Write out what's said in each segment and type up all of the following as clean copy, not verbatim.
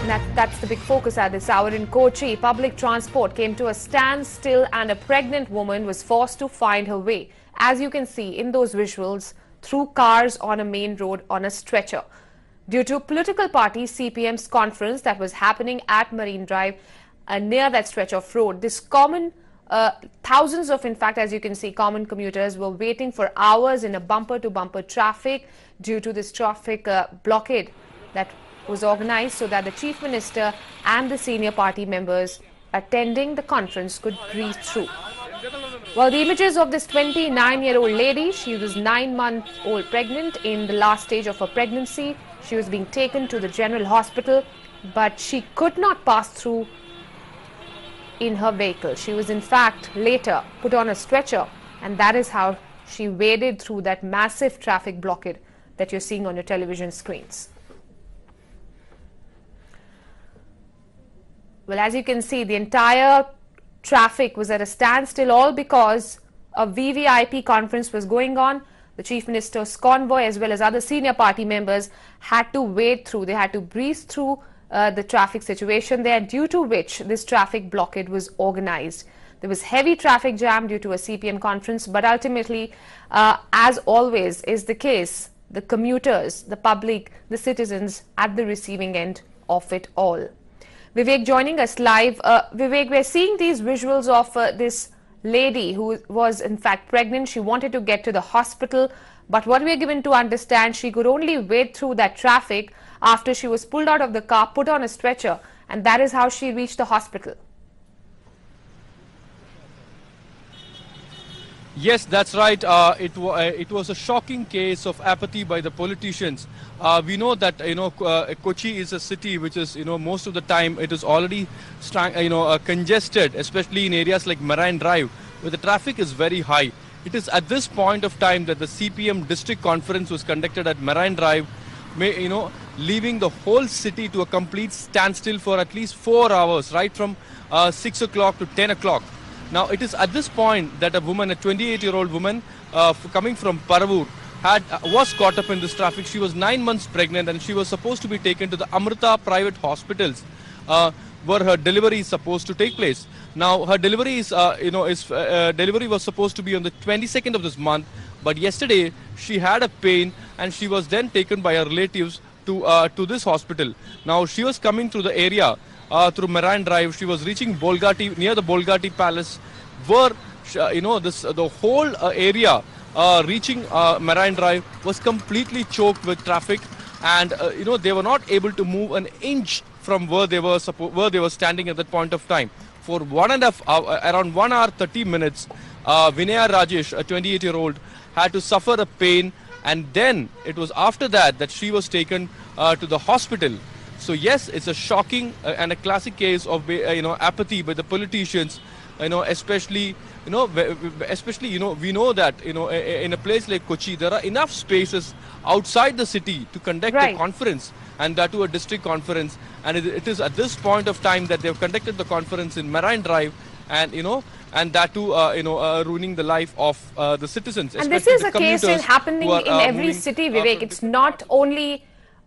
That's the big focus at this hour. In Kochi, public transport came to a standstill and a pregnant woman was forced to find her way, as you can see in those visuals, through cars on a main road on a stretcher. Due to political party CPM's conference that was happening at Marine Drive near that stretch of road, thousands of, in fact, as you can see, common commuters were waiting for hours in a bumper-to-bumper traffic due to this traffic blockade that was organized so that the Chief Minister and the senior party members attending the conference could breathe through. Well, the images of this 29-year-old lady, she was 9-month-old pregnant in the last stage of her pregnancy. She was being taken to the general hospital, but she could not pass through in her vehicle. She was in fact later put on a stretcher, and that is how she waded through that massive traffic blockade that you're seeing on your television screens. Well, as you can see, the entire traffic was at a standstill, all because a VVIP conference was going on. The Chief Minister's convoy as well as other senior party members had to wade through, they had to breeze through the traffic situation there, due to which this traffic blockade was organized. There was heavy traffic jam due to a CPM conference, but ultimately, as always is the case, the commuters, the public, the citizens at the receiving end of it all. Vivek joining us live. Vivek, we're seeing these visuals of this lady who was in fact pregnant. She wanted to get to the hospital, but what we are given to understand, she could only wade through that traffic after she was pulled out of the car, put on a stretcher, and that is how she reached the hospital. Yes, that's right. It was a shocking case of apathy by the politicians. We know that Kochi is a city which is most of the time it is already congested, especially in areas like Marine Drive, where the traffic is very high. It is at this point of time that the CPM district conference was conducted at Marine Drive, leaving the whole city to a complete standstill for at least 4 hours, right from 6 o'clock to 10 o'clock. Now, it is at this point that a woman, a 28-year-old woman coming from Paravur, was caught up in this traffic. She was 9 months pregnant and she was supposed to be taken to the Amrita private hospitals where her delivery is supposed to take place. Now, her delivery delivery was supposed to be on the 22nd of this month, but yesterday she had a pain and she was then taken by her relatives to this hospital. Now, she was coming through the area through Marine Drive. She was reaching Bolgati, near the Bolgati Palace, where the whole area reaching Marine Drive was completely choked with traffic, and they were not able to move an inch from where they were standing at that point of time. For around 1 hour 30 minutes, Vinaya Rajesh, a 28-year-old, had to suffer a pain, and then it was after that she was taken to the hospital. So yes, it's a shocking and a classic case of apathy by the politicians. Especially we know that in a place like Kochi there are enough spaces outside the city to conduct a conference, and that to a district conference. And it is at this point of time that they have conducted the conference in Marine Drive, and and that too ruining the life of the citizens. And this is a case happening in every city, Vivek. It's not only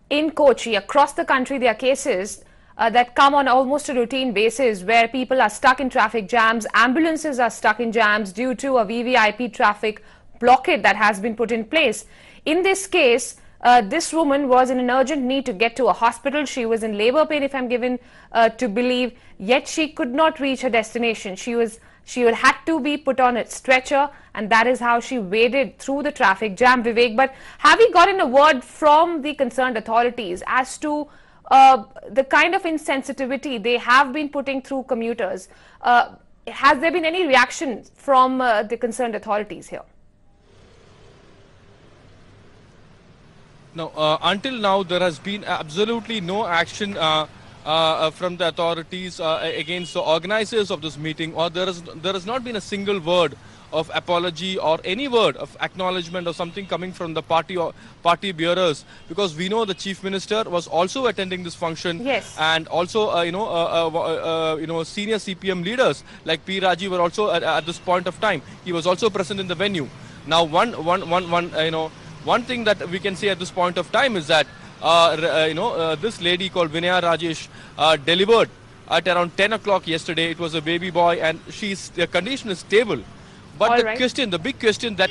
in Kochi. Across the country there are cases that come on almost a routine basis where people are stuck in traffic jams, ambulances are stuck in jams due to a VVIP traffic blockade that has been put in place. In this case, this woman was in an urgent need to get to a hospital. She was in labor pain, if I'm given to believe, yet she could not reach her destination. She had to be put on a stretcher, and that is how she waded through the traffic jam, Vivek. But have we gotten a word from the concerned authorities as to the kind of insensitivity they have been putting through commuters? Has there been any reaction from the concerned authorities here? No, until now there has been absolutely no action from the authorities against the organizers of this meeting, or there has not been a single word of apology or any word of acknowledgement or something coming from the party bearers, because we know the Chief Minister was also attending this function. Yes. And also senior CPM leaders like P. Raji were also at this point of time. He was also present in the venue. Now one thing that we can say at this point of time is that this lady called Vinaya Rajesh delivered at around 10 o'clock yesterday. It was a baby boy, and the condition is stable. But All the right. question, the big question that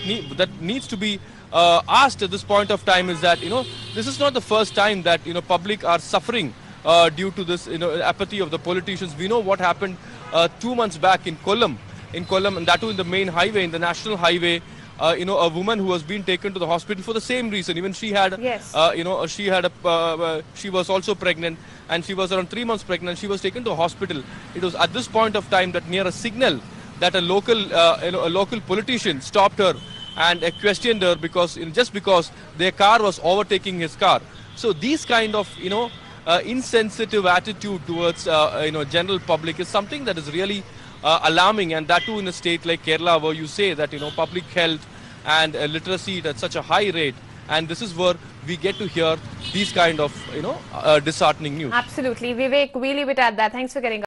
needs to be asked at this point of time is that this is not the first time that public are suffering due to this apathy of the politicians. We know what happened 2 months back in Kollam, and that too in the main highway, in the national highway. A woman who was being taken to the hospital for the same reason. Even she had, Yes. she was also pregnant, and she was around 3 months pregnant. She was taken to a hospital. It was at this point of time that near a signal that a local politician stopped her and questioned her because just because their car was overtaking his car. So these kind of insensitive attitude towards general public is something that is really alarming, and that too in a state like Kerala, where you say that public health and literacy at such a high rate, and this is where we get to hear these kind of disheartening news. Absolutely. Vivek, we leave it at that. Thanks for getting